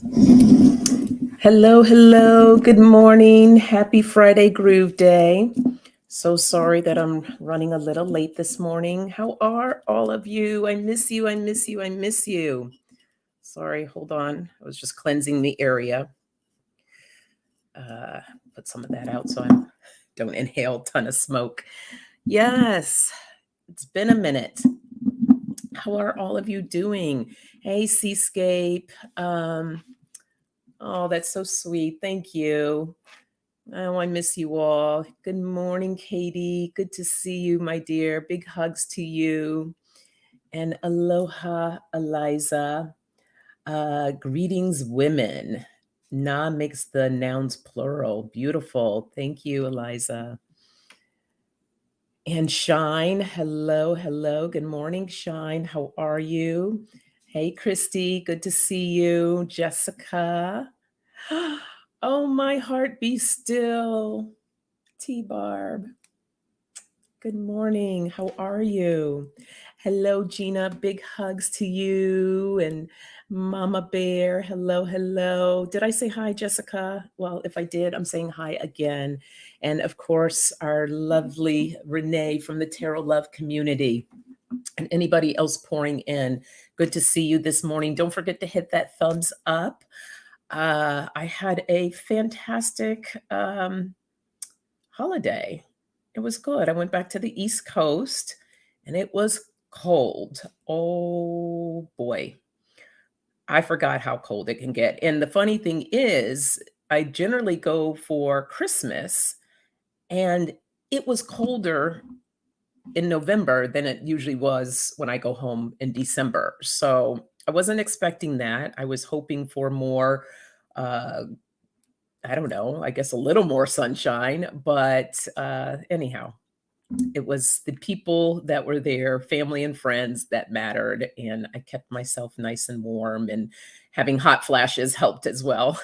Hello, hello. Good morning. Happy Friday Groove Day. So sorry that I'm running a little late this morning. How are all of you? I miss you. I miss you. I miss you. Sorry, hold on. I was just cleansing the area. Uh, put some of that out so I don't inhale a ton of smoke. Yes, it's been a minute. How are all of you doing? Hey, Seascape. Oh, that's so sweet. Thank you. Oh, I miss you all. Good morning, Katie. Good to see you, my dear. Big hugs to you. And aloha, Eliza. Greetings, women. Na makes the nouns plural. Beautiful. Thank you, Eliza. And Shine. Hello, hello. Good morning, Shine. How are you? Hey, Christy. Good to see you. Jessica. Oh, my heart be still. T Barb. Good morning. How are you? Hello, Gina. Big hugs to you and Mama Bear. Hello, hello. Did I say hi, Jessica? Well, if I did, I'm saying hi again. And of course, our lovely Renee from the Tarot Love community. And anybody else pouring in, good to see you this morning. Don't forget to hit that thumbs up. I had a fantastic holiday. It was good. I went back to the East Coast and it was cold. Oh boy. I forgot how cold it can get. And the funny thing is, I generally go for Christmas and it was colder in November than it usually was when I go home in December. So I wasn't expecting that. I was hoping for more uh, I don't know, I guess a little more sunshine, but anyhow, it was the people that were there, family and friends that mattered, and I kept myself nice and warm, and having hot flashes helped as well.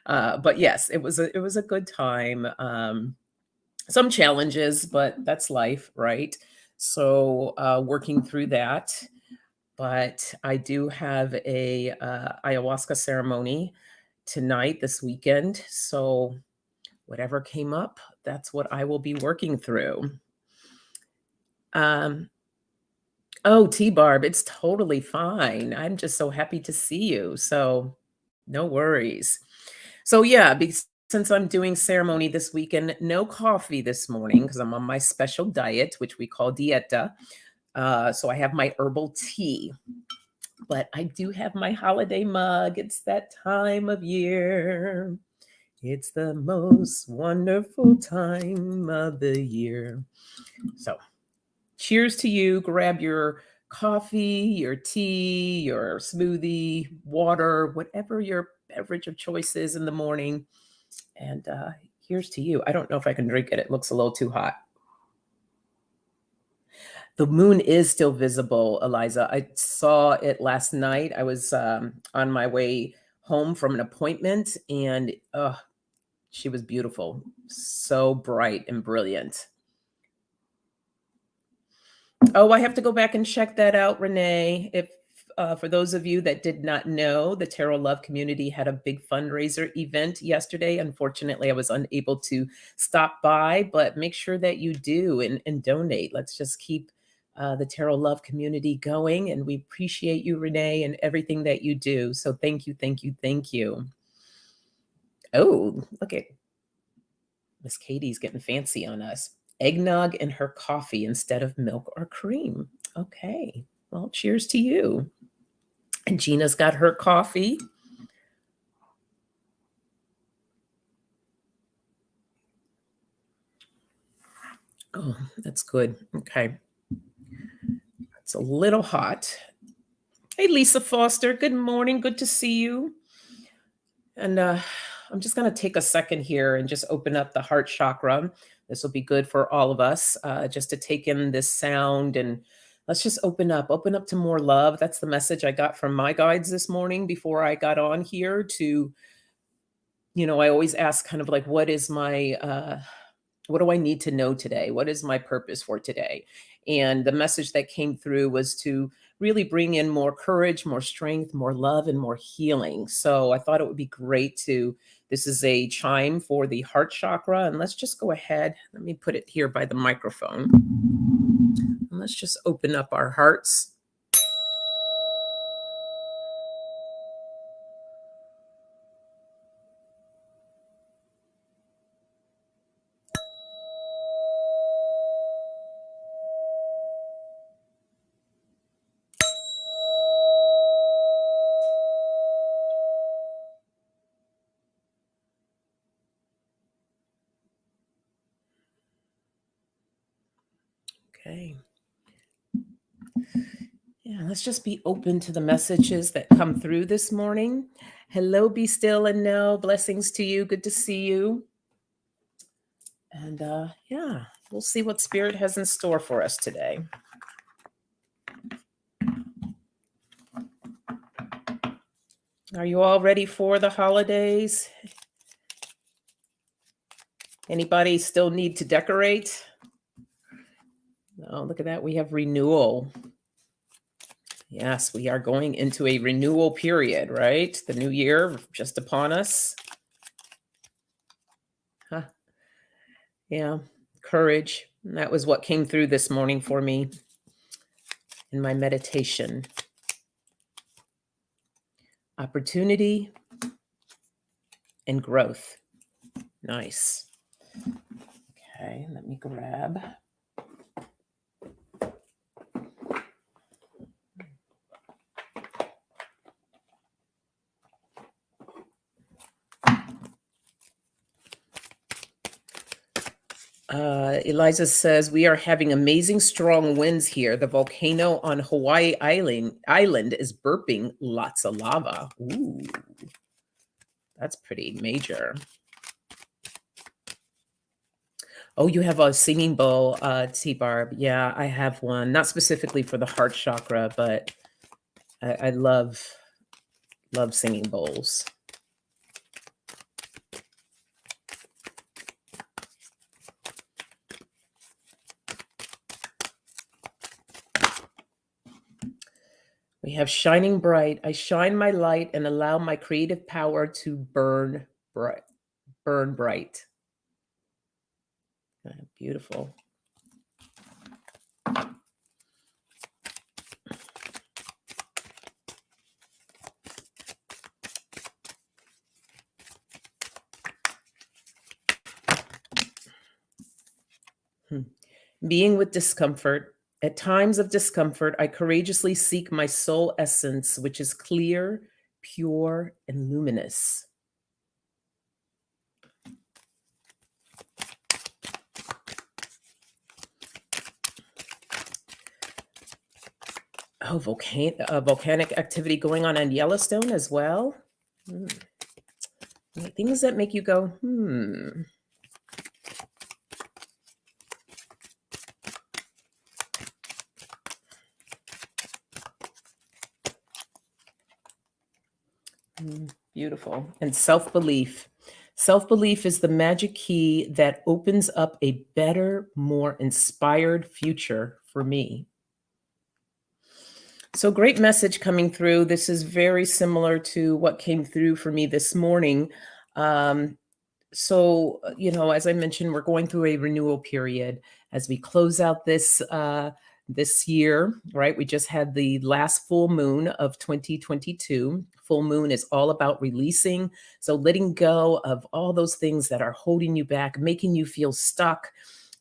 But yes, it was a good time. Some challenges, but that's life, right? So working through that. But I do have a ayahuasca ceremony tonight, this weekend. So whatever came up, that's what I will be working through. Um, oh, T Barb, it's totally fine. I'm just so happy to see you. So no worries. So yeah, since I'm doing ceremony this weekend, no coffee this morning because I'm on my special diet, which we call dieta. So I have my herbal tea, but I do have my holiday mug. It's that time of year. It's the most wonderful time of the year. So, cheers to you. Grab your coffee, your tea, your smoothie, water, whatever your beverage of choice is in the morning. And here's to you. I don't know if I can drink it. It looks a little too hot. The moon is still visible, Eliza. I saw it last night. I was on my way home from an appointment, and she was beautiful, so bright and brilliant. Oh, I have to go back and check that out, Renee. If for those of you that did not know, the Tarot Love community had a big fundraiser event yesterday. Unfortunately, I was unable to stop by, but make sure that you do and donate. Let's just keep the Tarot Love community going. And we appreciate you, Renee, and everything that you do. So thank you, thank you, thank you. Oh, look at Miss Katie's getting fancy on us. Eggnog in her coffee instead of milk or cream. Okay. Well, cheers to you. And Gina's got her coffee. Oh, that's good. Okay. It's a little hot. Hey, Lisa Foster. Good morning. Good to see you. And I'm just going to take a second here and just open up the heart chakra. This will be good for all of us, just to take in this sound, and let's just open up to more love. That's the message I got from my guides this morning before I got on here to, I always ask kind of like, what is what do I need to know today? What is my purpose for today? And the message that came through was to really bring in more courage, more strength, more love, and more healing. So I thought it would be great to. This is a chime for the heart chakra. And let's just go ahead. Let me put it here by the microphone. And let's just open up our hearts. Okay. Yeah, let's just be open to the messages that come through this morning. Hello, be still and know. Blessings to you. Good to see you. And yeah, we'll see what Spirit has in store for us today. Are you all ready for the holidays? Anybody still need to decorate? Oh, look at that. We have renewal. Yes, we are going into a renewal period, right? The new year just upon us. Huh. Yeah, courage. And that was what came through this morning for me in my meditation. Opportunity and growth. Nice. Okay, let me grab. Eliza says, we are having amazing strong winds here. The volcano on Hawaii Island is burping lots of lava. Ooh, that's pretty major. Oh, you have a singing bowl, T-Barb. Yeah, I have one. Not specifically for the heart chakra, but I love singing bowls. We have shining bright. I shine my light and allow my creative power to burn bright. Burn bright. Beautiful. Being with discomfort. At times of discomfort, I courageously seek my soul essence, which is clear, pure, and luminous. Oh, volcanic activity going on in Yellowstone as well. Things that make you go, Beautiful. And self-belief. Self-belief is the magic key that opens up a better, more inspired future for me. So great message coming through. This is very similar to what came through for me this morning. As I mentioned, we're going through a renewal period as we close out this year, right? We just had the last full moon of 2022. Full moon is all about releasing. So letting go of all those things that are holding you back, making you feel stuck,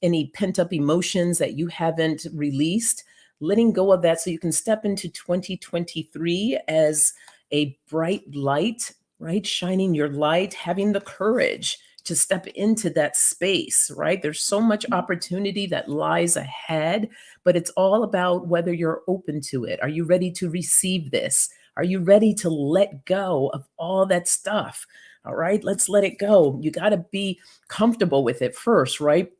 any pent up emotions that you haven't released, letting go of that so you can step into 2023 as a bright light, right? Shining your light, having the courage to step into that space, right? There's so much opportunity that lies ahead, but it's all about whether you're open to it. Are you ready to receive this? Are you ready to let go of all that stuff? All right, let's let it go. You got to be comfortable with it first, right?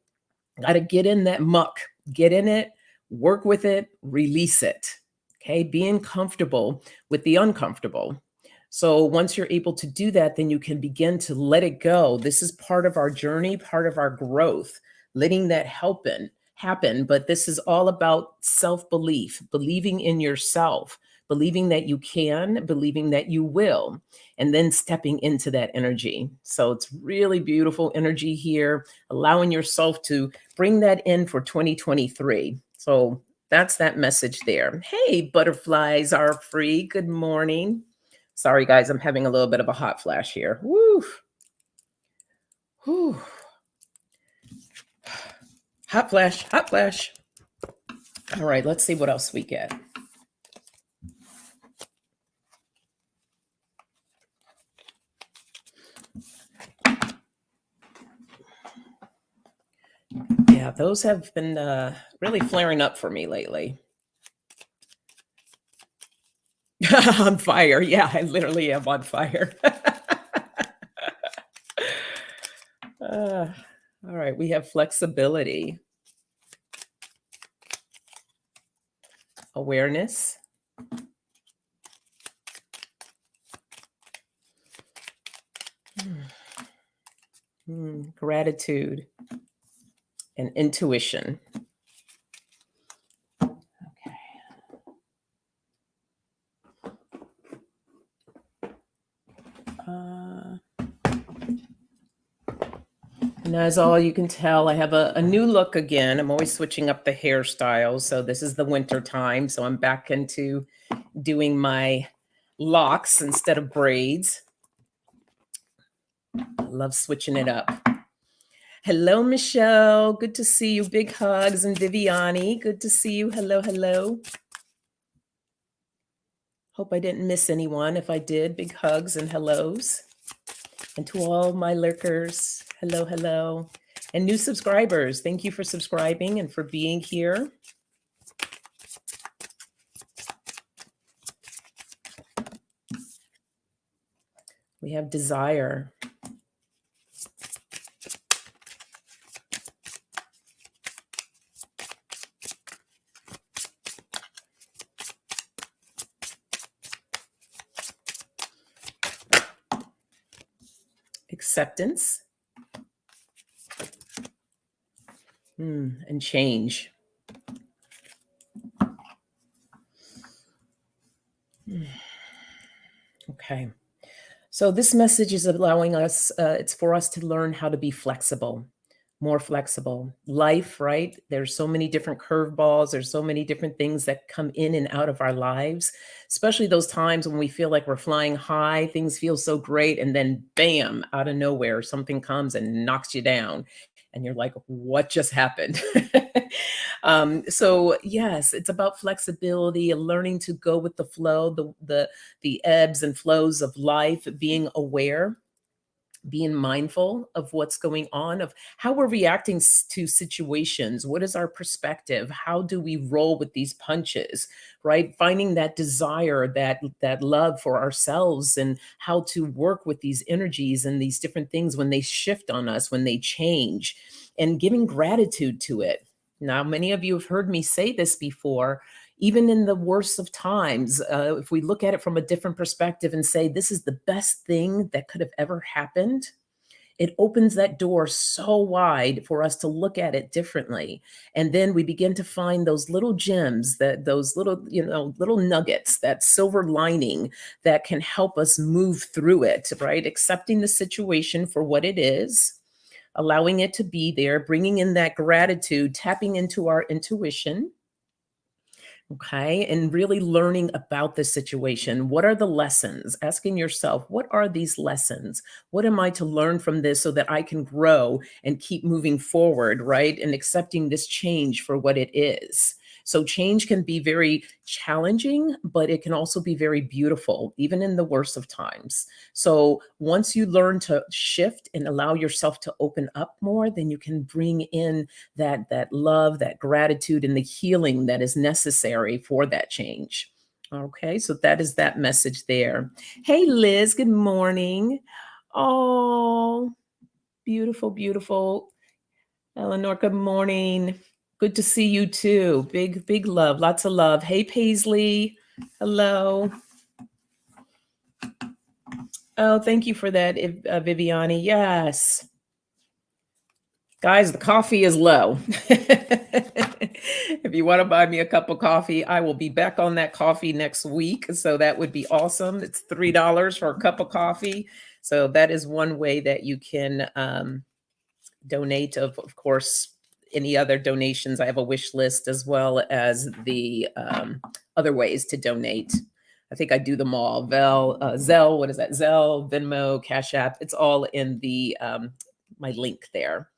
Got to get in that muck, get in it, work with it, release it. Okay, being comfortable with the uncomfortable. So once you're able to do that, then you can begin to let it go. This is part of our journey, part of our growth, letting that happen. But this is all about self belief, believing in yourself, believing that you can, believing that you will, and then stepping into that energy. So it's really beautiful energy here, allowing yourself to bring that in for 2023. So that's that message there. Hey, butterflies are free. Good morning. Sorry, guys, I'm having a little bit of a hot flash here. Woo. Whew. Hot flash, hot flash. All right, let's see what else we get. Yeah, those have been really flaring up for me lately. On fire. Yeah, I literally am on fire. Uh, all right, we have flexibility, awareness, gratitude, and intuition. Okay. And as all you can tell, I have a new look again. I'm always switching up the hairstyles. So this is the winter time. So I'm back into doing my locks instead of braids. I love switching it up. Hello, Michelle. Good to see you. Big hugs. And Viviani, good to see you. Hello, hello. Hope I didn't miss anyone. If I did, big hugs and hellos. And to all my lurkers, hello, hello. And new subscribers, thank you for subscribing and for being here. We have desire. Acceptance. And change. Okay. So this message is allowing us, it's for us to learn how to be flexible, more flexible. Life, right? There's so many different curveballs. There's so many different things that come in and out of our lives, especially those times when we feel like we're flying high, things feel so great, and then bam, out of nowhere, something comes and knocks you down. And you're like, what just happened? So yes, it's about flexibility and learning to go with the flow, the ebbs and flows of life, being aware, being mindful of what's going on, of how we're reacting to situations. What is our perspective? How do we roll with these punches, right? Finding that desire, that love for ourselves, and how to work with these energies and these different things when they shift on us, when they change, and giving gratitude to it. Now, many of you have heard me say this before. Even in the worst of times, if we look at it from a different perspective and say, this is the best thing that could have ever happened, it opens that door so wide for us to look at it differently. And then we begin to find those little gems, that those little, little nuggets, that silver lining that can help us move through it, right? Accepting the situation for what it is, allowing it to be there, bringing in that gratitude, tapping into our intuition. Okay. And really learning about the situation. What are the lessons? Asking yourself, what are these lessons? What am I to learn from this so that I can grow and keep moving forward, right? And accepting this change for what it is. So change can be very challenging, but it can also be very beautiful, even in the worst of times. So once you learn to shift and allow yourself to open up more, then you can bring in that love, that gratitude, and the healing that is necessary for that change. Okay, so that is that message there. Hey, Liz, good morning. Oh, beautiful, beautiful. Eleanor, good morning. Good to see you too. Big, big love, lots of love. Hey, Paisley. Hello. Oh, thank you for that, Viviani. Yes. Guys, the coffee is low. If you wanna buy me a cup of coffee, I will be back on that coffee next week, so that would be awesome. It's $3 for a cup of coffee. So that is one way that you can, donate. Of course, any other donations, I have a wish list as well as the, other ways to donate. I think I do them all. Zelle, what is that? Zelle, Venmo, Cash App, it's all in the, my link there.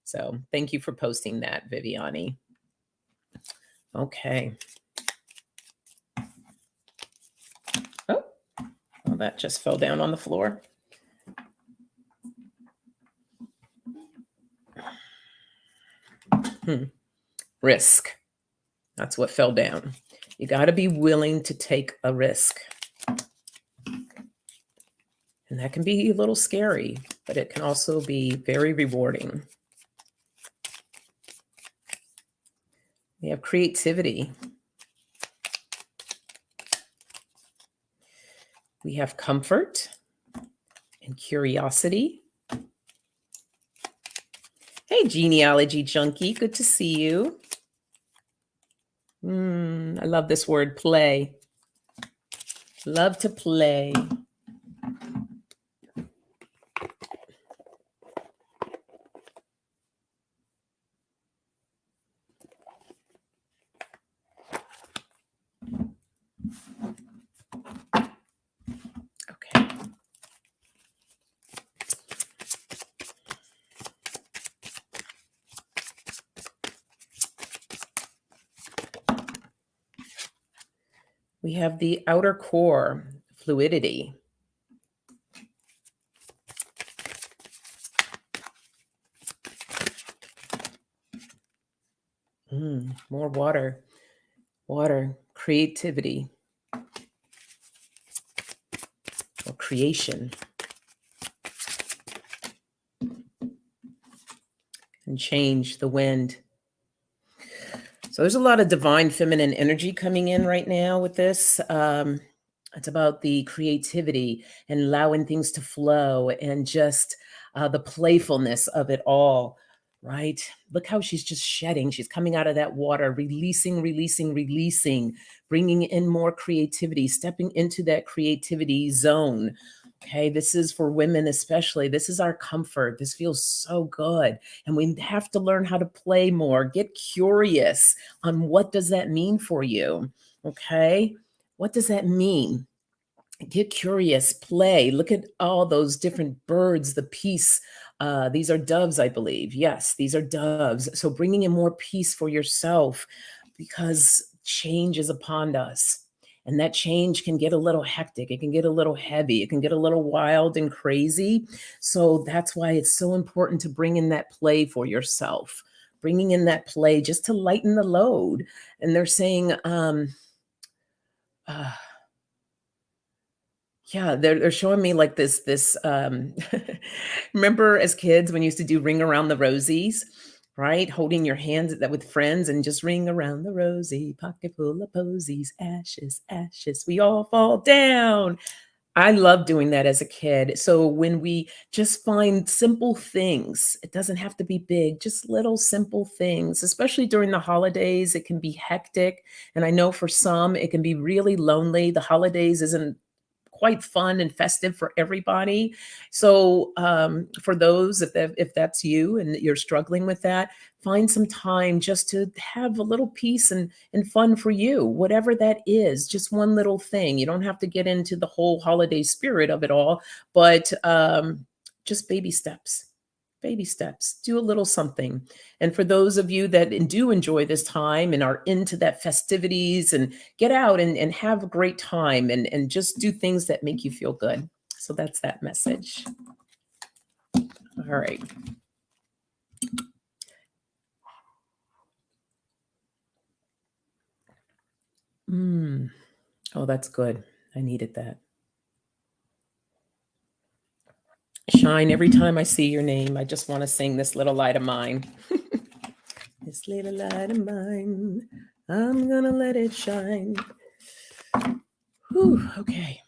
So thank you for posting that, Viviani. Okay. Oh, well, that just fell down on the floor. Risk. That's what fell down. You got to be willing to take a risk. And that can be a little scary, but it can also be very rewarding. We have creativity. We have comfort and curiosity. Hey, genealogy junkie, good to see you. I love this word, play. Love to play. Okay. We have the outer core, fluidity. More water. Water, creativity or creation. And change, the wind. So there's a lot of divine feminine energy coming in right now with this. It's about the creativity and allowing things to flow and just the playfulness of it all, right? Look how she's just shedding. She's coming out of that water, releasing, releasing, releasing, bringing in more creativity, stepping into that creativity zone. Okay, this is for women especially. This is our comfort. This feels so good. And we have to learn how to play more. Get curious on what does that mean for you? Okay? What does that mean? Get curious, play. Look at all those different birds, the peace. These are doves, I believe. Yes, these are doves. So bringing in more peace for yourself because change is upon us. And that change can get a little hectic. It can get a little heavy. It can get a little wild and crazy. So that's why it's so important to bring in that play for yourself, bringing in that play just to lighten the load. And they're saying, uh, yeah, they're showing me like this, remember as kids when you used to do Ring Around the Rosies, right? Holding your hands that with friends and just ring around the rosy, pocket full of posies, ashes, ashes, we all fall down. I love doing that as a kid. So when we just find simple things, it doesn't have to be big, just little simple things, especially during the holidays, it can be hectic. And I know for some, it can be really lonely. The holidays isn't quite fun and festive for everybody. So, for those, if that's you and you're struggling with that, find some time just to have a little peace and fun for you, whatever that is. Just one little thing. You don't have to get into the whole holiday spirit of it all, but just baby steps. Baby steps. Do a little something. And for those of you that do enjoy this time and are into that festivities and get out and have a great time and just do things that make you feel good. So that's that message. All right. Oh, that's good. I needed that. Shine, every time I see your name, I just want to sing This Little Light of Mine. This little light of mine, I'm gonna let it shine. Whew, okay.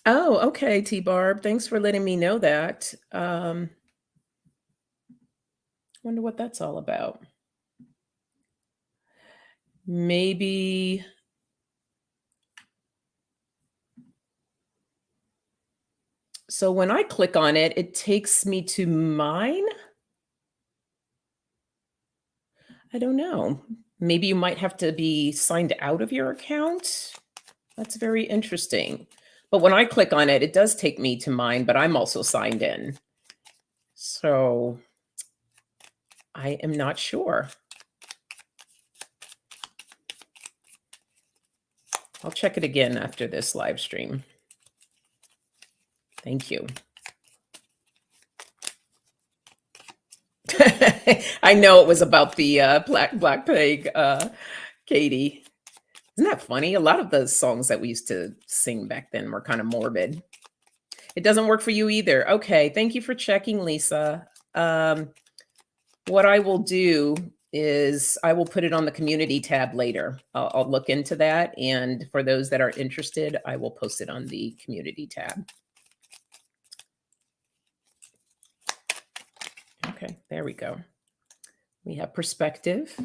Oh, okay, T-Barb. Thanks for letting me know that. Wonder what that's all about. Maybe so when I click on it, it takes me to mine? I don't know. Maybe you might have to be signed out of your account? That's very interesting. But when I click on it, it does take me to mine, but I'm also signed in. So I am not sure. I'll check it again after this live stream. Thank you. I know it was about the Black Plague, Katie. Isn't that funny? A lot of the songs that we used to sing back then were kind of morbid. It doesn't work for you either. Okay, thank you for checking, Lisa. What I will do is I will put it on the community tab later. I'll look into that. And for those that are interested, I will post it on the community tab. Okay, there we go. We have perspective.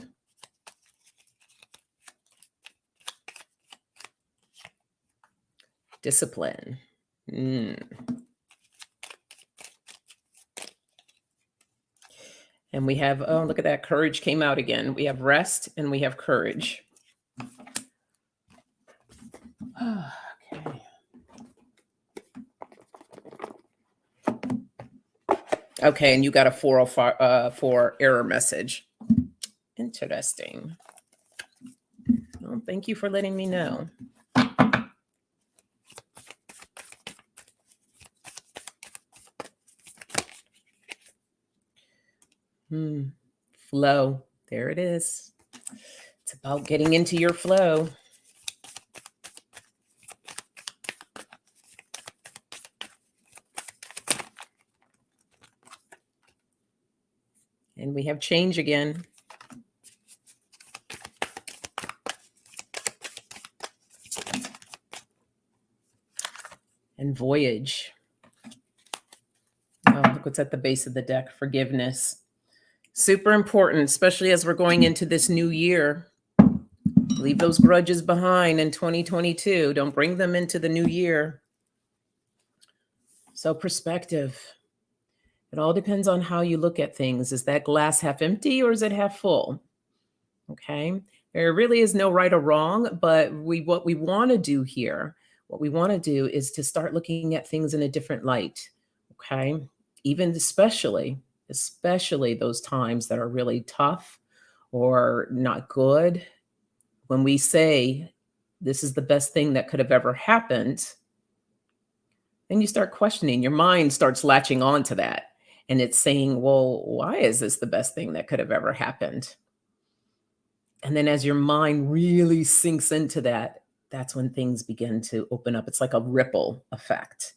Discipline. And we have, oh, look at that. Courage came out again. We have rest and we have courage. Okay. Okay, and you got a 404 error message. Interesting. Well, thank you for letting me know. Flow. There it is. It's about getting into your flow. And we have change again. And voyage. Oh, look what's at the base of the deck. Forgiveness. Super important, especially as we're going into this new year. Leave those grudges behind in 2022. Don't bring them into the new year. So perspective. It all depends on how you look at things. Is that glass half empty or is it half full? Okay. There really is no right or wrong, but what we want to do here, what we want to do is to start looking at things in a different light. Okay. Even especially those times that are really tough or not good. When we say this is the best thing that could have ever happened, then you start questioning, your mind starts latching on to that. And it's saying, well, why is this the best thing that could have ever happened? And then as your mind really sinks into that, that's when things begin to open up. It's like a ripple effect.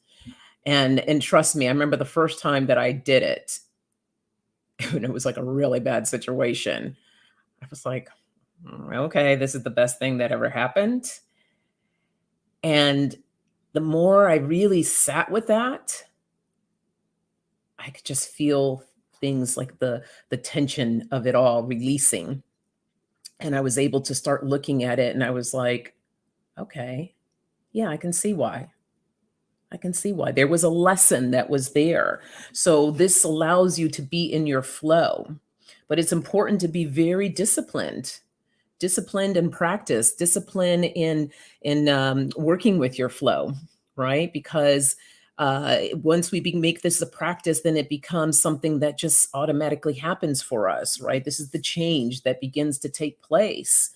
And trust me, I remember the first time that I did it, and it was like a really bad situation. I was like, okay, this is the best thing that ever happened. And the more I really sat with that, I could just feel things like the tension of it all releasing. And I was able to start looking at it and I was like, okay, yeah, I can see why. I can see why. There was a lesson that was there. So this allows you to be in your flow. But it's important to be very disciplined in practice, discipline in working with your flow, right? Because once we make this a practice, then it becomes something that just automatically happens for us, right? This is the change that begins to take place.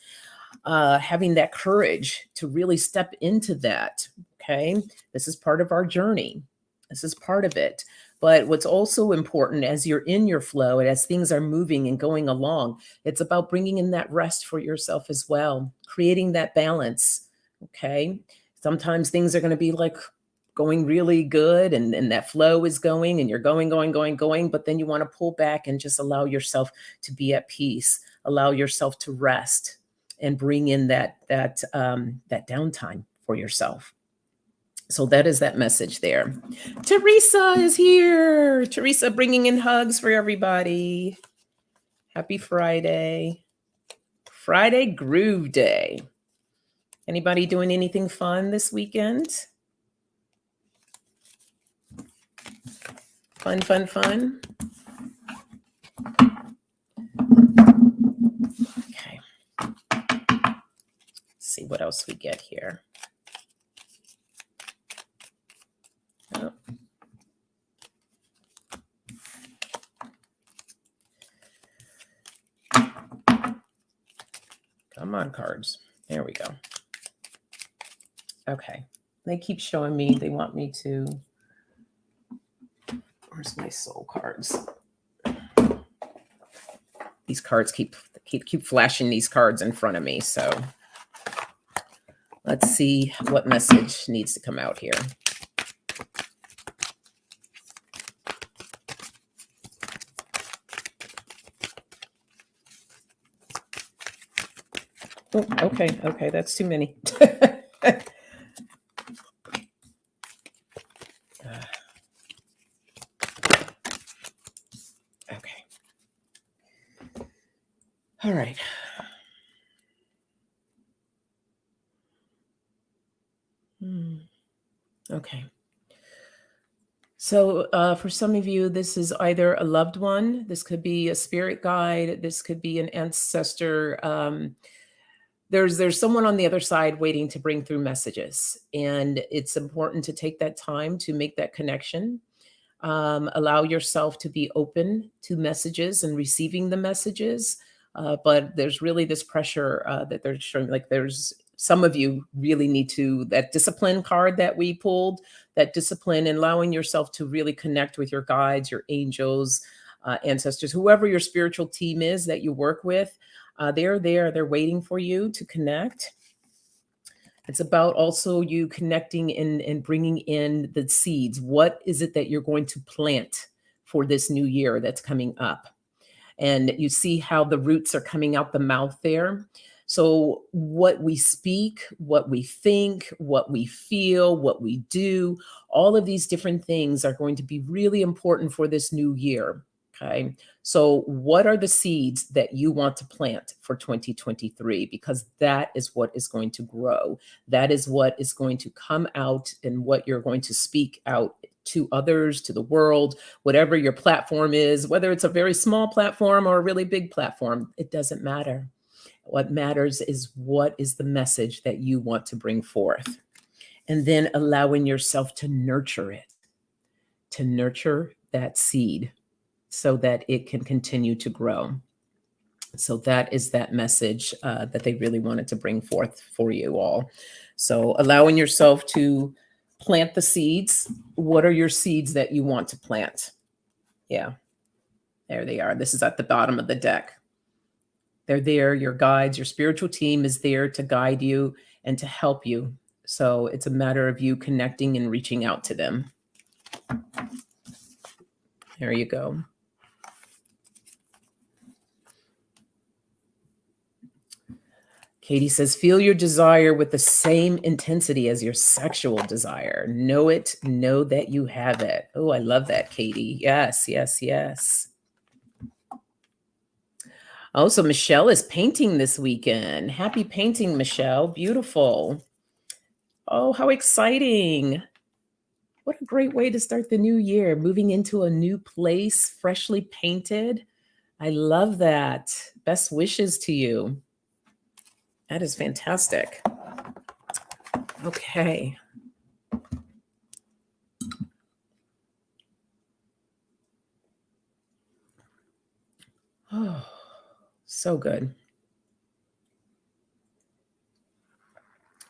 Having that courage to really step into that. Okay. This is part of our journey. This is part of it. But what's also important as you're in your flow and as things are moving and going along, it's about bringing in that rest for yourself as well, creating that balance. Okay. Sometimes things are going to be like going really good and that flow is going and you're going, but then you want to pull back and just allow yourself to be at peace, allow yourself to rest and bring in that downtime for yourself. So that is that message there. Teresa is here. Teresa bringing in hugs for everybody. Happy Friday. Friday Groove Day. Anybody doing anything fun this weekend? Fun, fun, fun. Okay. Let's see what else we get here. Oh. Come on, cards. There we go. Okay. They keep showing me, they want me to. Where's my soul cards? These cards keep flashing these cards in front of me. So let's see what message needs to come out here. Oh, okay, that's too many. Okay. All right. Okay. So for some of you, this is either a loved one, this could be a spirit guide, this could be an ancestor. There's someone on the other side waiting to bring through messages, and it's important to take that time to make that connection. Allow yourself to be open to messages and receiving the messages. But there's really this pressure that they're showing, like there's some of you really need to, that discipline card that we pulled, that discipline and allowing yourself to really connect with your guides, your angels, ancestors, whoever your spiritual team is that you work with. They're there, they're waiting for you to connect. It's about also you connecting and bringing in the seeds. What is it that you're going to plant for this new year that's coming up? And you see how the roots are coming out the mouth there. So what we speak, what we think, what we feel, what we do, all of these different things are going to be really important for this new year. Okay. So what are the seeds that you want to plant for 2023? Because that is what is going to grow. That is what is going to come out and what you're going to speak out to others, to the world, whatever your platform is, whether it's a very small platform or a really big platform, it doesn't matter. What matters is what is the message that you want to bring forth. And then allowing yourself to nurture it, to nurture that seed so that it can continue to grow. So that is that message that they really wanted to bring forth for you all. So allowing yourself to plant the seeds. What are your seeds that you want to plant? Yeah, there they are. This is at the bottom of the deck. They're there. Your guides, your spiritual team is there to guide you and to help you. So it's a matter of you connecting and reaching out to them. There you go. Katie says, feel your desire with the same intensity as your sexual desire. Know it, know that you have it. Oh, I love that, Katie. Yes, yes, yes. Oh, so Michelle is painting this weekend. Happy painting, Michelle. Beautiful. Oh, how exciting. What a great way to start the new year, moving into a new place, freshly painted. I love that. Best wishes to you. That is fantastic. Okay. Oh, so good.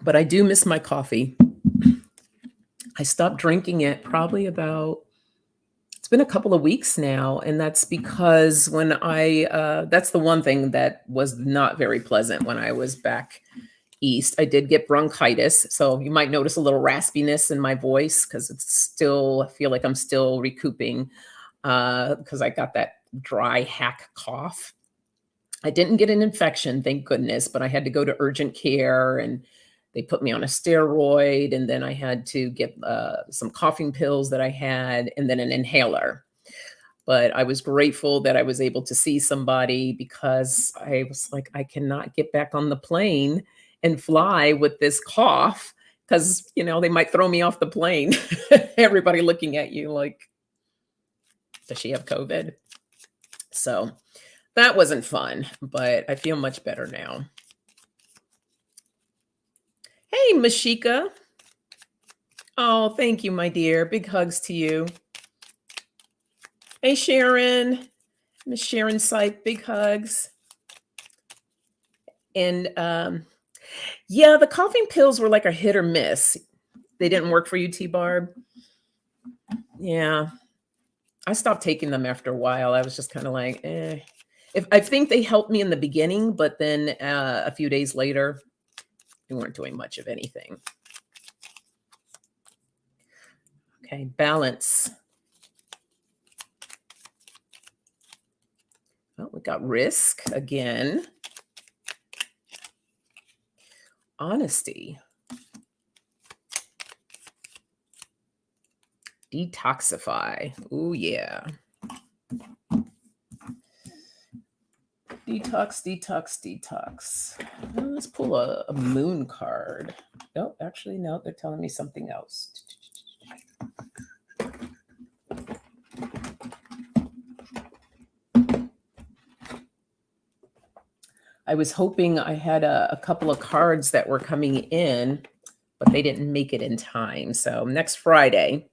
But I do miss my coffee. I stopped drinking it probably about, it's been a couple of weeks now. And that's because when that's the one thing that was not very pleasant when I was back east. I did get bronchitis. So you might notice a little raspiness in my voice because it's still, I feel like I'm still recouping because I got that dry hack cough. I didn't get an infection, thank goodness, but I had to go to urgent care and They put me on a steroid, and then I had to get some coughing pills that I had, and then an inhaler. But I was grateful that I was able to see somebody because I was like, I cannot get back on the plane and fly with this cough because, they might throw me off the plane. Everybody looking at you like, does she have COVID? So that wasn't fun, but I feel much better now. Hey, Mashika. Oh, thank you, my dear. Big hugs to you. Hey, Sharon. Miss Sharon Sipe, big hugs. And yeah, the coughing pills were like a hit or miss. They didn't work for you, T Barb? Yeah. I stopped taking them after a while. I was just kind of like, eh. If I think they helped me in the beginning, but then a few days later, they weren't doing much of anything. Okay, balance. Oh, we got risk again. Honesty. Detoxify. Oh, yeah. Detox, detox, detox. Let's pull a moon card. No, actually, no, they're telling me something else. I was hoping I had a couple of cards that were coming in, but they didn't make it in time. So next Friday,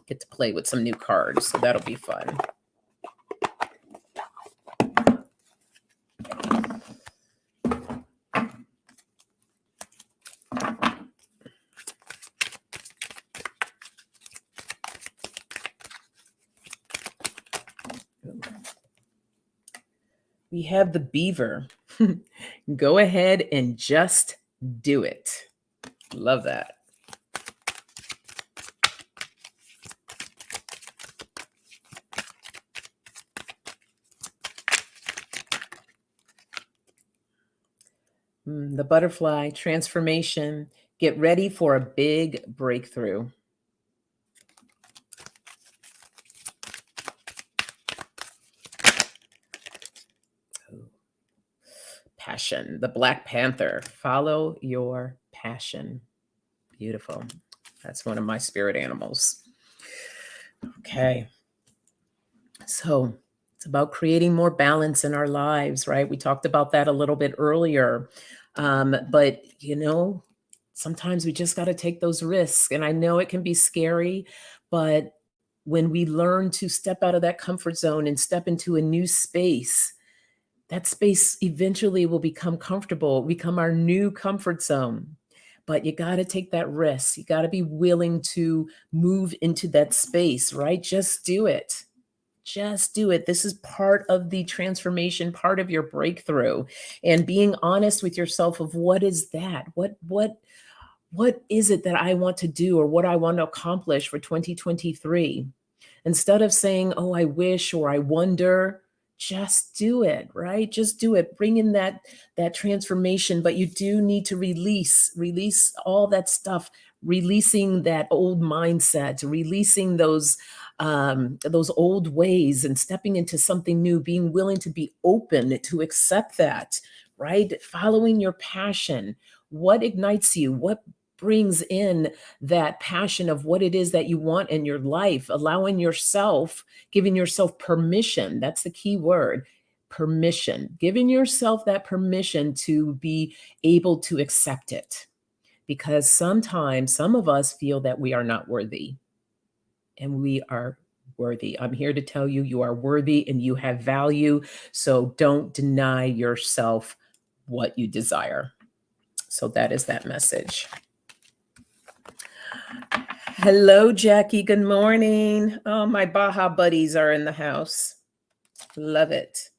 get to play with some new cards. So that'll be fun. We have the beaver. Go ahead and just do it. Love that. The butterfly, transformation. Get ready for a big breakthrough. Passion, the Black Panther. Follow your passion. Beautiful. That's one of my spirit animals. Okay. So it's about creating more balance in our lives, right? We talked about that a little bit earlier. But, sometimes we just got to take those risks. And I know it can be scary, but when we learn to step out of that comfort zone and step into a new space, that space eventually will become comfortable, become our new comfort zone. But you got to take that risk. You got to be willing to move into that space, right? Just do it. Just do it. This is part of the transformation, part of your breakthrough, and being honest with yourself of what is that? What is it that I want to do or what I want to accomplish for 2023? Instead of saying, "Oh, I wish," or "I wonder," just do it, right? Just do it. Bring in that transformation, but you do need to release all that stuff, releasing that old mindset, releasing those old ways and stepping into something new, being willing to be open to accept that, right? Following your passion. What ignites you? What brings in that passion of what it is that you want in your life, allowing yourself, giving yourself permission. That's the key word, permission, giving yourself that permission to be able to accept it. Because sometimes some of us feel that we are not worthy, and we are worthy. I'm here to tell you, you are worthy and you have value. So don't deny yourself what you desire. So that is that message. Hello, Jackie. Good morning. Oh, my Baja buddies are in the house. Love it.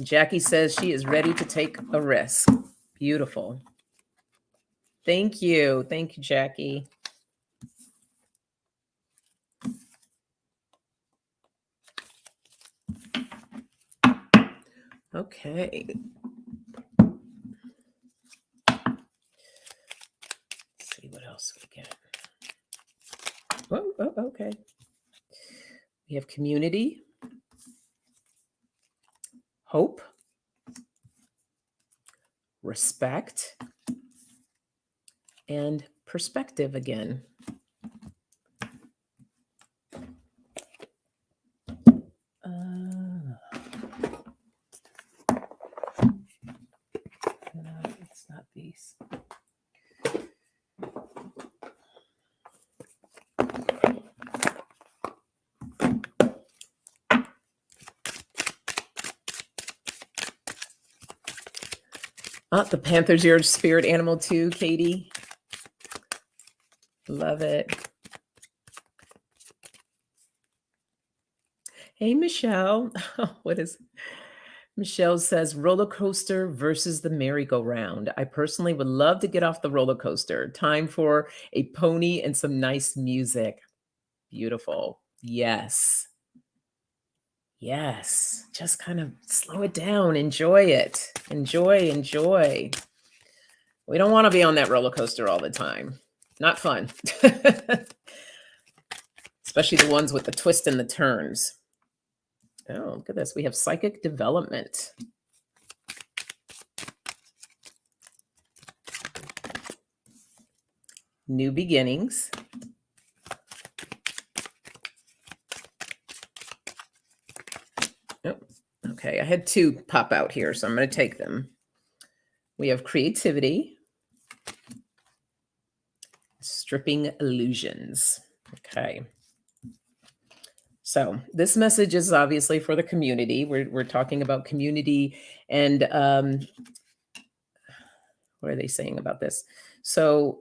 Jackie says she is ready to take a risk. Beautiful. Thank you. Thank you, Jackie. Okay. Okay. We have community, hope, respect, and perspective again. Uh, no, it's not these. The Panther's your spirit animal too, Katie. Love it. Hey, Michelle. What is Michelle says roller coaster versus the merry-go-round. I personally would love to get off the roller coaster. Time for a pony and some nice music. Beautiful. Yes. Yes. Just kind of slow it down. Enjoy it. Enjoy. We don't want to be on that roller coaster all the time. Not fun. Especially the ones with the twist and the turns. Oh, look at this. We have psychic development. New beginnings. Oh, okay. I had two pop out here, so I'm going to take them. We have creativity. Stripping illusions. Okay. So this message is obviously for the community. We're talking about community and what are they saying about this? So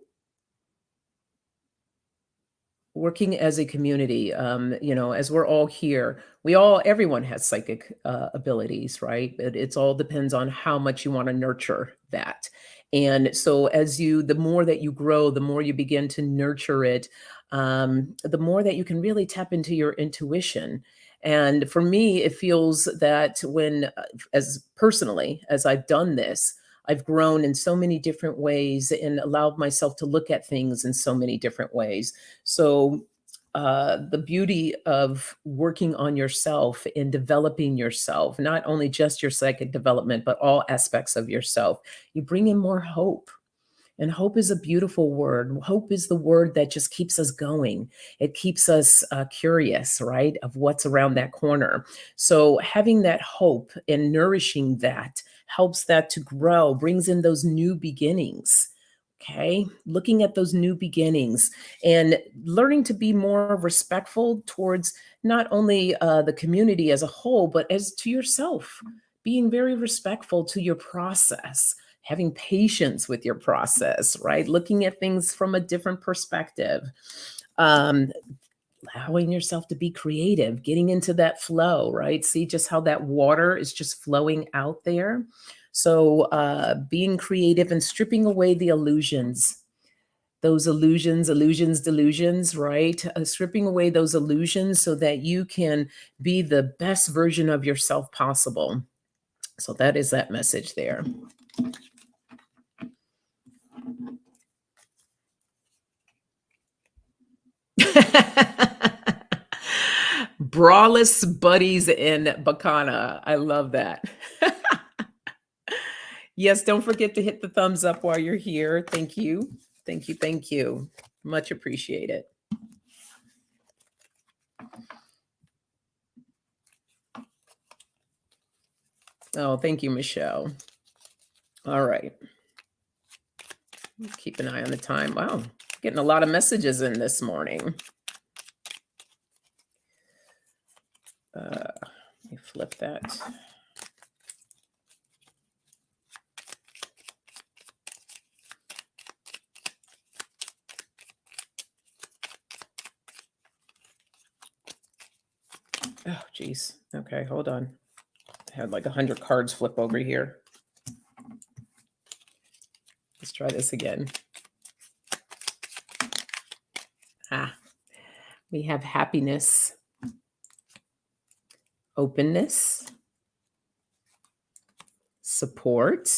working as a community, as we're all here, everyone has psychic abilities, right? But it's all depends on how much you want to nurture that. And so the more that you grow, the more you begin to nurture it, the more that you can really tap into your intuition. And for me, it feels that as personally, as I've done this, I've grown in so many different ways and allowed myself to look at things in so many different ways. So, the beauty of working on yourself and developing yourself, not only just your psychic development, but all aspects of yourself, you bring in more hope. And hope is a beautiful word. Hope is the word that just keeps us going. It keeps us curious, right, of what's around that corner. So having that hope and nourishing that helps that to grow, brings in those new beginnings. Okay, looking at those new beginnings and learning to be more respectful towards not only the community as a whole, but as to yourself, being very respectful to your process, having patience with your process, right? Looking at things from a different perspective, um, allowing yourself to be creative, getting into that flow, right? See just how that water is just flowing out there. So, being creative and stripping away the illusions, those delusions, right? Stripping away those illusions so that you can be the best version of yourself possible. So, that is that message there. Brawless buddies in Bacana. I love that. Yes, don't forget to hit the thumbs up while you're here. Thank you. Thank you. Much appreciated. Oh, thank you, Michelle. All right. Keep an eye on the time. Wow, getting a lot of messages in this morning. Let me flip that. Oh, geez. Okay, hold on. I had like 100 cards flip over here. Let's try this again. We have happiness, openness, support,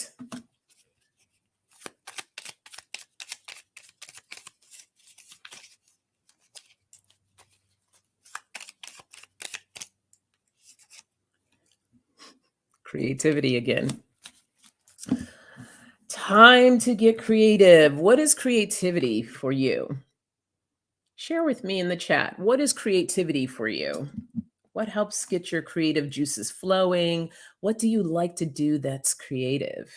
Creativity again. Time to get creative. What is creativity for you? Share with me in the chat. What is creativity for you? What helps get your creative juices flowing? What do you like to do that's creative?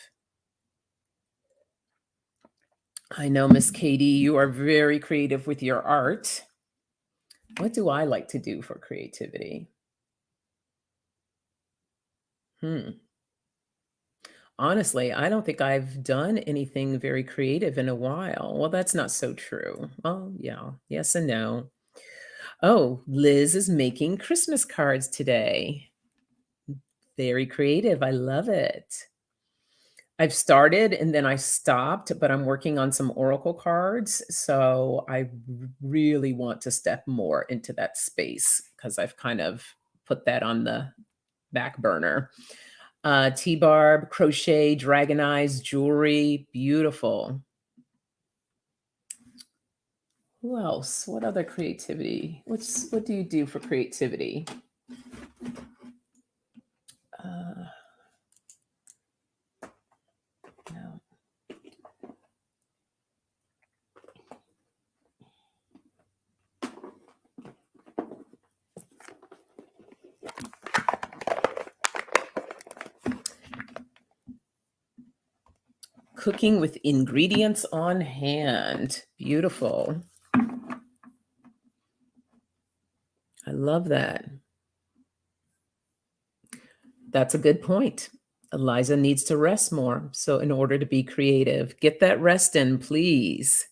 I know, Miss Katie, you are very creative with your art. What do I like to do for creativity? Hmm. Honestly, I don't think I've done anything very creative in a while. Well, that's not so true. Oh, yeah. Yes and no. Oh, Liz is making Christmas cards today. Very creative. I love it. I've started and then I stopped, but I'm working on some oracle cards. So I really want to step more into that space because I've kind of put that on the back burner. T-barb, crochet, dragon eyes, jewelry, beautiful. Who else? What other creativity? What do you do for creativity? Uh, no. Cooking with ingredients on hand. Beautiful. I love that. That's a good point. Eliza needs to rest more. So, in order to be creative, get that rest in, please.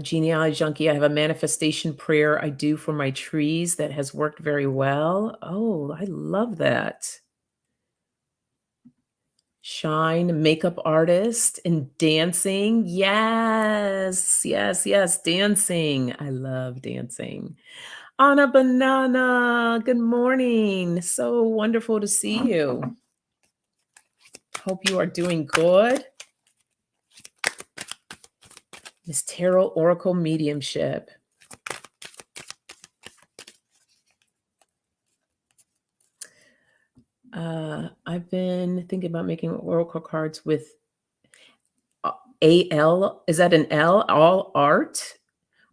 Genealogy Junkie, I have a manifestation prayer I do for my trees that has worked very well. Oh, I love that. Shine, makeup artist, and dancing. Yes, yes, yes, dancing. I love dancing. Anna Banana, good morning. So wonderful to see you. Hope you are doing good. Miss Tarot Oracle Mediumship. I've been thinking about making oracle cards with AL. Is that an L? All art?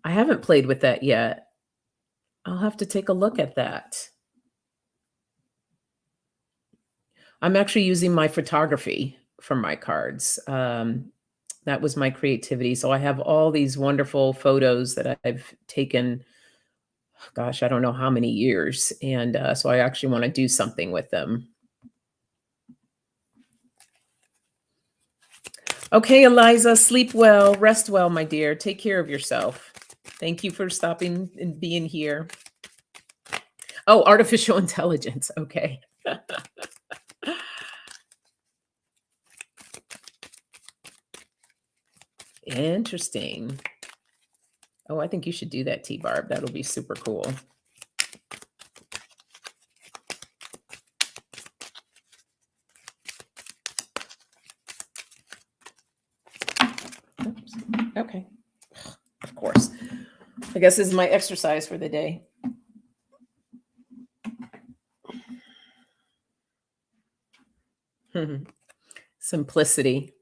I haven't played with that yet. I'll have to take a look at that. I'm actually using my photography for my cards. That was my creativity. So I have all these wonderful photos that I've taken, gosh, I don't know how many years. And so I actually want to do something with them. Okay, Eliza, sleep well, rest well, my dear. Take care of yourself. Thank you for stopping and being here. Oh, artificial intelligence. Okay. Interesting. Oh, I think you should do that, T-Barb. That'll be super cool. Oops. Okay. Of course. I guess this is my exercise for the day. Simplicity.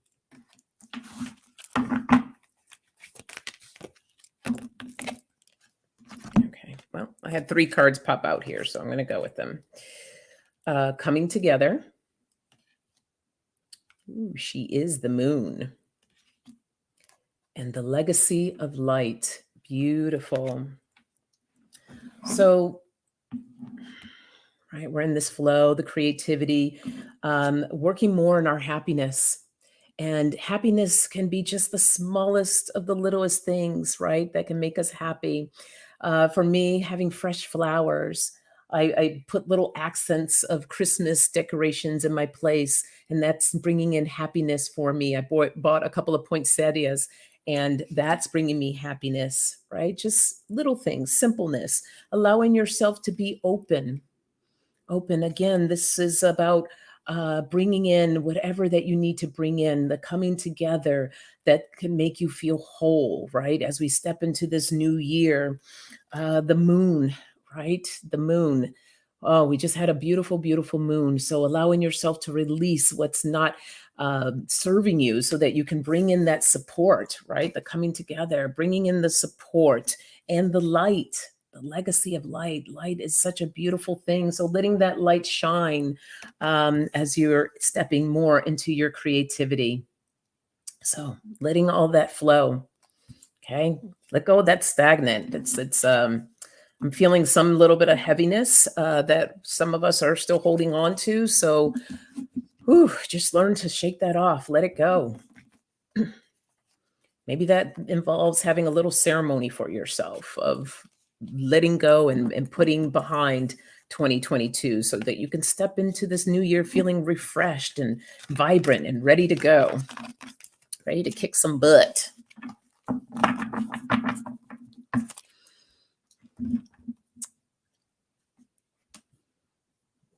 Okay. Well, I had 3 cards pop out here, so I'm going to go with them. Coming together. Ooh, she is the moon. And the legacy of light. Beautiful. So, right, we're in this flow, the creativity, working more on our happiness. And happiness can be just the smallest of the littlest things, right? That can make us happy. For me, having fresh flowers, I put little accents of Christmas decorations in my place, and that's bringing in happiness for me. I bought a couple of poinsettias, and that's bringing me happiness, right? Just little things, simpleness, allowing yourself to be open. Open again. This is about bringing in whatever that you need to bring in, the coming together that can make you feel whole, right? As we step into this new year, the moon, right? The moon. Oh, we just had a beautiful, beautiful moon. So allowing yourself to release what's not serving you so that you can bring in that support, right? The coming together, bringing in the support and the light, the legacy of light. Light is such a beautiful thing. So letting that light shine as you're stepping more into your creativity. So letting all that flow. Okay. Let go of that stagnant. I'm feeling some little bit of heaviness that some of us are still holding on to. So just learn to shake that off, let it go. Maybe that involves having a little ceremony for yourself of letting go and putting behind 2022 so that you can step into this new year feeling refreshed and vibrant and ready to go, ready to kick some butt.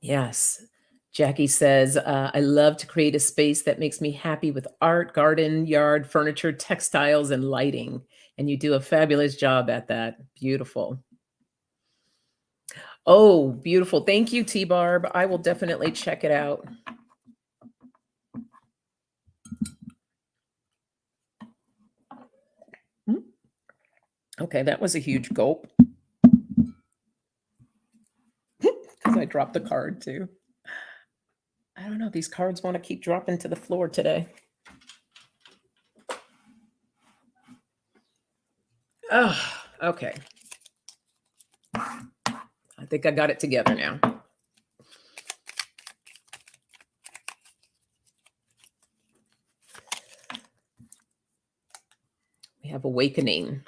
Yes. Jackie says, I love to create a space that makes me happy with art, garden, yard, furniture, textiles, and lighting. And you do a fabulous job at that. Beautiful. Oh, beautiful. Thank you, T Barb. I will definitely check it out. Hmm. Okay, that was a huge gulp because I dropped the card too. I don't know. These cards want to keep dropping to the floor today. Oh, okay. I think I got it together now. We have awakening.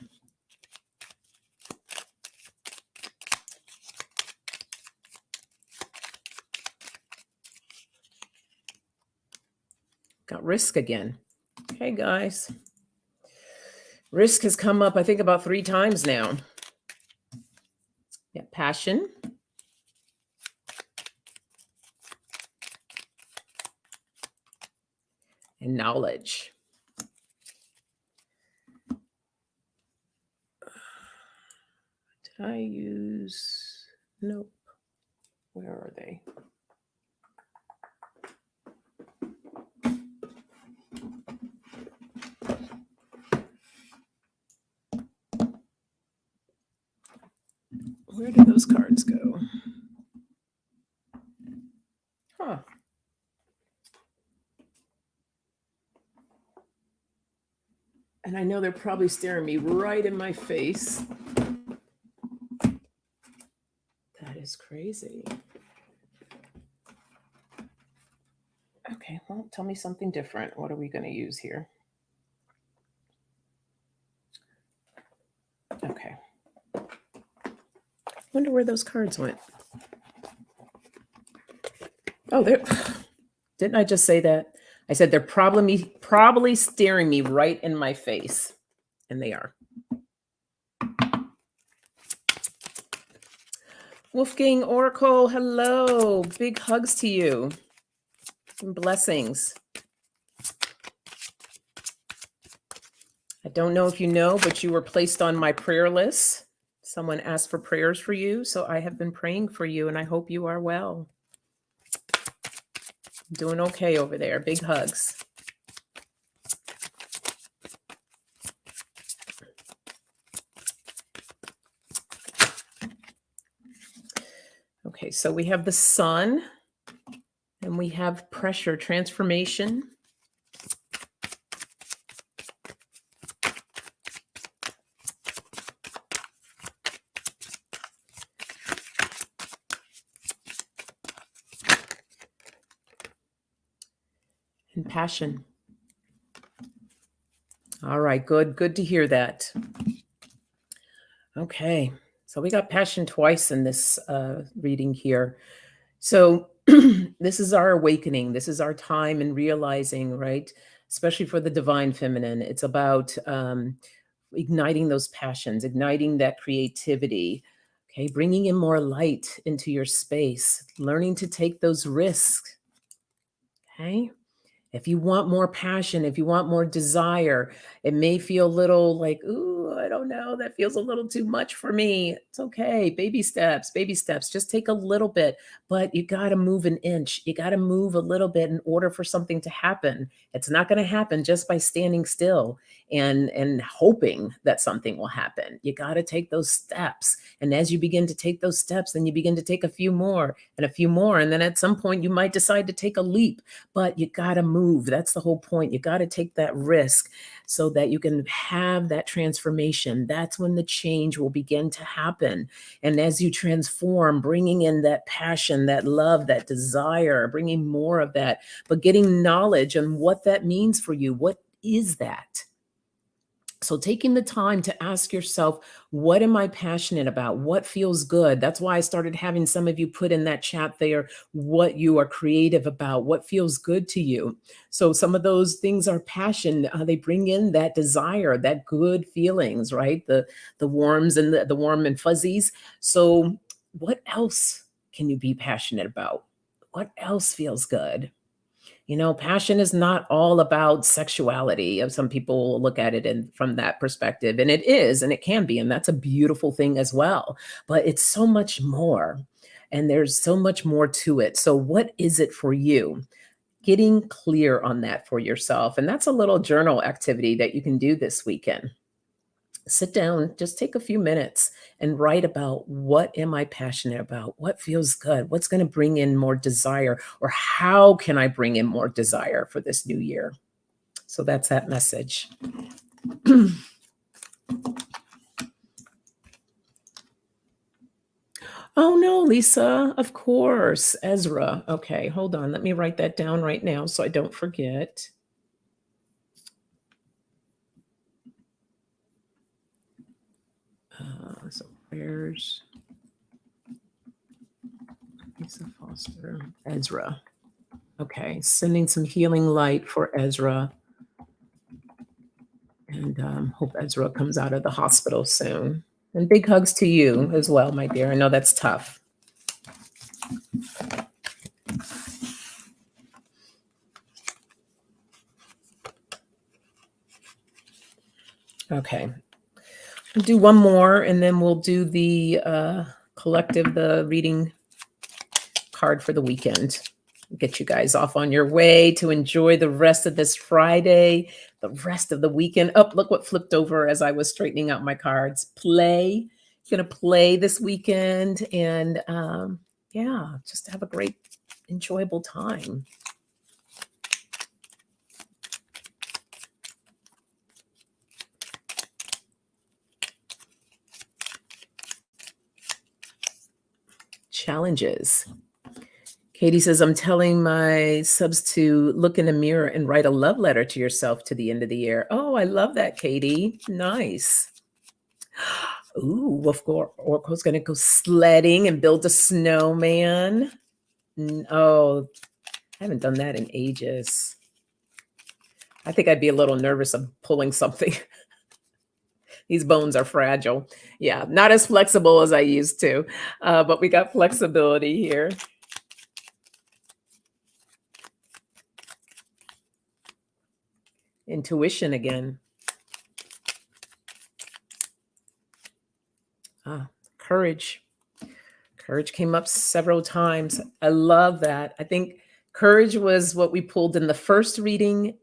Got risk again. Okay, guys. Risk has come up, I think, about 3 times now. Yeah, passion. And knowledge. Did I use? Nope. Where are they? Where did those cards go? Huh. And I know they're probably staring me right in my face. That is crazy. Okay, well, tell me something different. What are we going to use here? Okay. Wonder where those cards went. Oh, they're. Didn't I just say that? I said they're probably staring me right in my face, and they are. Wolfgang Oracle, hello. Big hugs to you. And blessings. I don't know if you know, but you were placed on my prayer list. Someone asked for prayers for you, so I have been praying for you, and I hope you are well. Doing okay over there. Big hugs. Okay, so we have the sun, and we have pressure, transformation. And passion. All right, good to hear that. Okay, so we got passion twice in this reading here. So this is our awakening. This is our time in realizing, right? Especially for the divine feminine, it's about igniting those passions, igniting that creativity. Okay, bringing in more light into your space, learning to take those risks. Okay. If you want more passion, if you want more desire, it may feel a little like, ooh, "Oh, I don't know. That feels a little too much for me." It's okay. Baby steps, baby steps. Just take a little bit, but you got to move an inch. You got to move a little bit in order for something to happen. It's not going to happen just by standing still and hoping that something will happen. You got to take those steps. And as you begin to take those steps, then you begin to take a few more and a few more. And then at some point, you might decide to take a leap, but you got to move. That's the whole point. You got to take that risk so that you can have that transformation. That's when the change will begin to happen. And as you transform, bringing in that passion, that love, that desire, bringing more of that, but getting knowledge on what that means for you. What is that? So taking the time to ask yourself, what am I passionate about? What feels good? That's why I started having some of you put in that chat there what you are creative about, what feels good to you. So some of those things are passion. They bring in that desire, that good feelings, right? The warms and the warm and fuzzies. So what else can you be passionate about? What else feels good? Passion is not all about sexuality. Some people look at it from that perspective, and it is, and it can be, and that's a beautiful thing as well. But it's so much more, and there's so much more to it. So, what is it for you? Getting clear on that for yourself. And that's a little journal activity that you can do this weekend. Sit down, just take a few minutes and write about what am I passionate about? What feels good? What's going to bring in more desire? Or how can I bring in more desire for this new year? So that's that message. Oh no, Lisa, of course. Ezra. Okay, hold on. Let me write that down right now so I don't forget. So where's Lisa Foster? Ezra. Okay, sending some healing light for Ezra. And hope Ezra comes out of the hospital soon. And big hugs to you as well, my dear. I know that's tough. Okay. We'll do one more and then we'll do the collective, the reading card for the weekend. Get you guys off on your way to enjoy the rest of this Friday, the rest of the weekend. Oh, look what flipped over as I was straightening out my cards. Play. You're going to play this weekend and yeah, just have a great, enjoyable time. Challenges. Katie says, I'm telling my subs to look in the mirror and write a love letter to yourself to the end of the year. Oh, I love that, Katie. Nice. Ooh, Wolf Orko's going to go sledding and build a snowman. Oh, I haven't done that in ages. I think I'd be a little nervous of pulling something. These bones are fragile. Yeah, not as flexible as I used to, but we got flexibility here. Intuition again. Courage. Courage came up several times. I love that. I think courage was what we pulled in the first reading,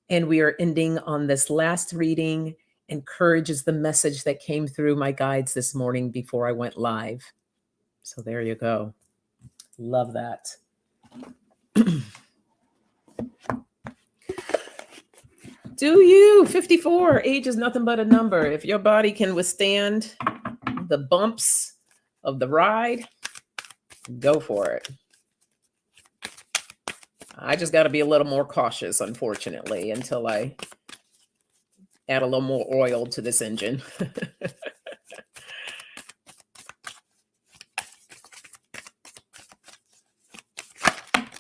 and we are ending on this last reading. And courage is the message that came through my guides this morning before I went live. So there you go. Love that. Do you? 54. Age is nothing but a number. If your body can withstand the bumps of the ride, go for it. I just got to be a little more cautious, unfortunately, until I add a little more oil to this engine.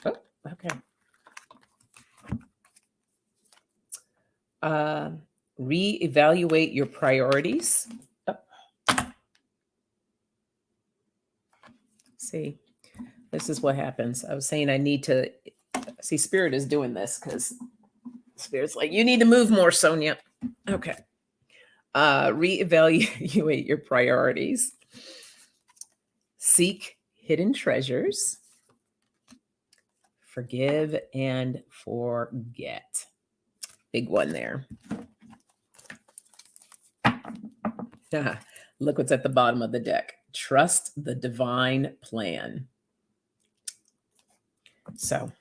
Oh, okay. Reevaluate your priorities. Oh. See, this is what happens. I was saying I need to see, Spirit is doing this because Spirit's like, you need to move more, Sonia. Okay. Reevaluate your priorities, seek hidden treasures, forgive and forget. Big one there. Look what's at the bottom of the deck. Trust the divine plan. So,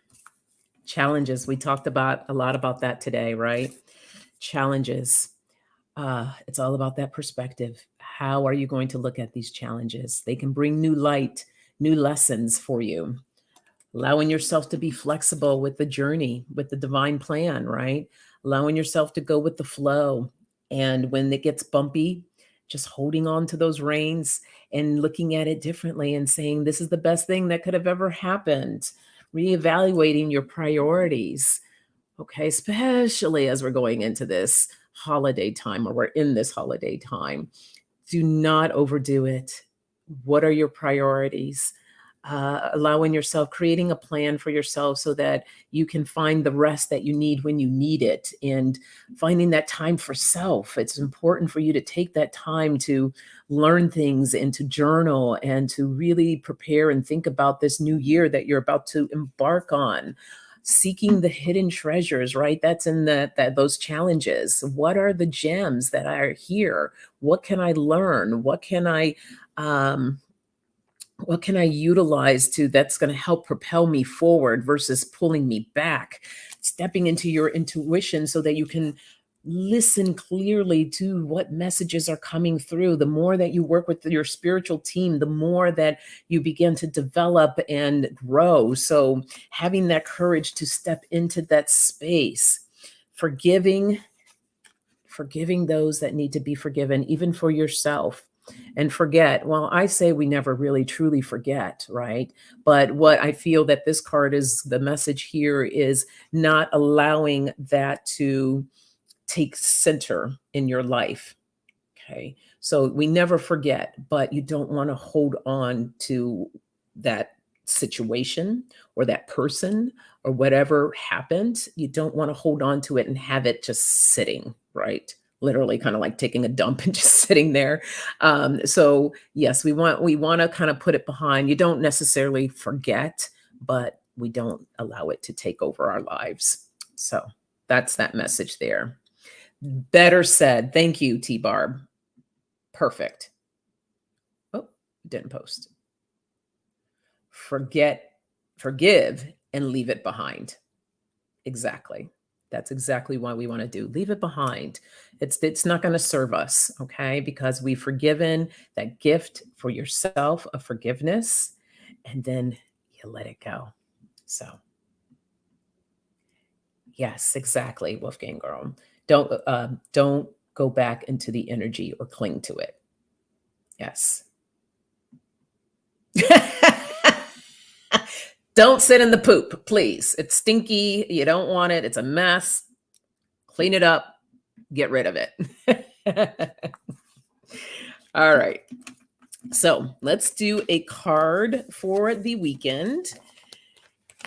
challenges. We talked about a lot about that today, right? Challenges. It's all about that perspective. How are you going to look at these challenges? They can bring new light, new lessons for you. Allowing yourself to be flexible with the journey, with the divine plan, right? Allowing yourself to go with the flow. And when it gets bumpy, just holding on to those reins and looking at it differently and saying, this is the best thing that could have ever happened. Reevaluating your priorities. Okay, especially as we're going into this holiday time, or we're in this holiday time. Do not overdo it. What are your priorities? Allowing yourself, creating a plan for yourself so that you can find the rest that you need when you need it, and finding that time for self. It's important for you to take that time to learn things and to journal and to really prepare and think about this new year that you're about to embark on. Seeking the hidden treasures, right? That's in that those challenges. What are the gems that are here? What can I learn? Um, what can I utilize to that's going to help propel me forward versus pulling me back? Stepping into your intuition so that you can listen clearly to what messages are coming through. The more that you work with your spiritual team, the more that you begin to develop and grow. So having that courage to step into that space, forgiving those that need to be forgiven, even for yourself. And forget, well, I say we never really truly forget, right? But what I feel that this card is, the message here is not allowing that to take center in your life. Okay. So we never forget, but you don't want to hold on to that situation or that person or whatever happened. You don't want to hold on to it and have it just sitting, right? Literally kind of like taking a dump and just sitting there. So yes, we want to kind of put it behind. You don't necessarily forget, but we don't allow it to take over our lives. So that's that message there. Better said. Thank you, T Barb. Perfect. Oh, didn't post. Forgive, and leave it behind. Exactly. That's exactly what we want to do. Leave it behind. It's not going to serve us, okay? Because we've forgiven, that gift for yourself of forgiveness, and then you let it go. So, yes, exactly, Wolfgang girl. Don't go back into the energy or cling to it. Yes. Don't sit in the poop, please. It's stinky. You don't want it. It's a mess. Clean it up. Get rid of it. All right. So let's do a card for the weekend.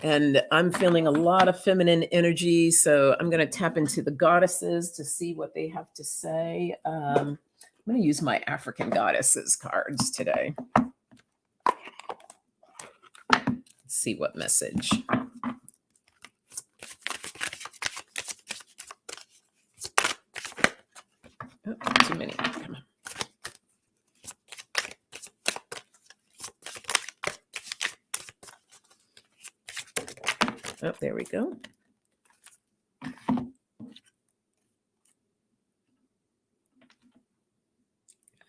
And I'm feeling a lot of feminine energy. So I'm going to tap into the goddesses to see what they have to say. I'm going to use my African goddesses cards today. See what message. Oh, too many. Come on. Oh, there we go.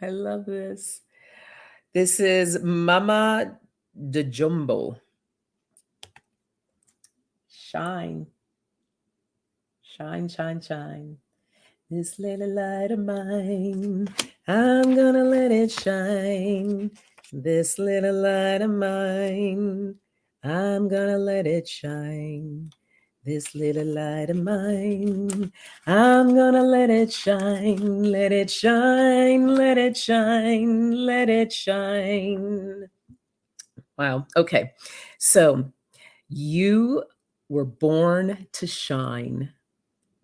I love this. This is Mama de Jumbo. Shine. Shine, shine, shine. This little light of mine, I'm gonna let it shine. This little light of mine, I'm gonna let it shine. This little light of mine, I'm gonna let it shine. Let it shine, let it shine, let it shine. Wow. Okay. So you were born to shine.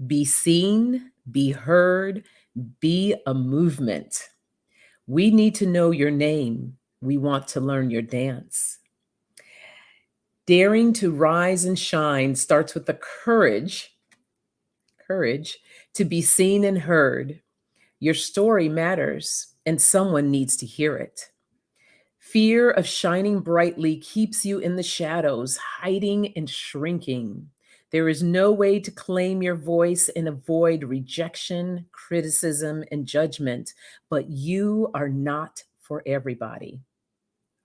Be seen, Be heard, be a movement. We need to know your name. We want to learn your dance. Daring to rise and shine starts with the courage to be seen and heard. Your story matters, and someone needs to hear it. Fear of shining brightly keeps you in the shadows, hiding and shrinking. There is no way to claim your voice and avoid rejection, criticism, and judgment, but you are not for everybody.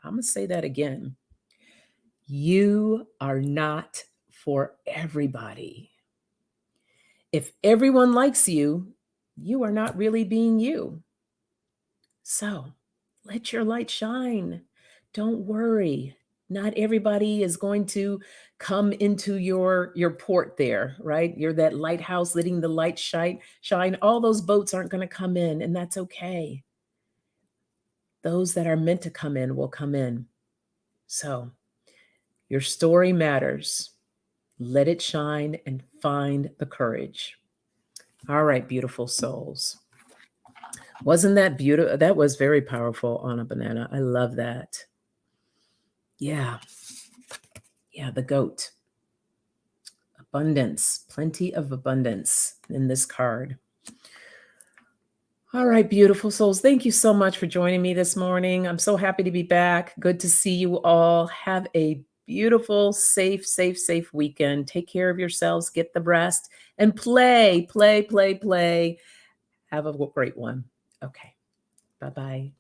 I'm going to say that again. You are not for everybody. If everyone likes you, you are not really being you. So let your light shine. Don't worry. Not everybody is going to come into your port there, right? You're that lighthouse letting the light shine. All those boats aren't going to come in, and that's okay. Those that are meant to come in will come in. So your story matters. Let it shine and find the courage. All right, beautiful souls. Wasn't that beautiful? That was very powerful on a banana. I love that. Yeah. Yeah, the goat. Abundance, plenty of abundance in this card. All right, beautiful souls. Thank you so much for joining me this morning. I'm so happy to be back. Good to see you all. Have a beautiful, safe weekend. Take care of yourselves, get the rest, and play. Have a great one. Okay. Bye-bye.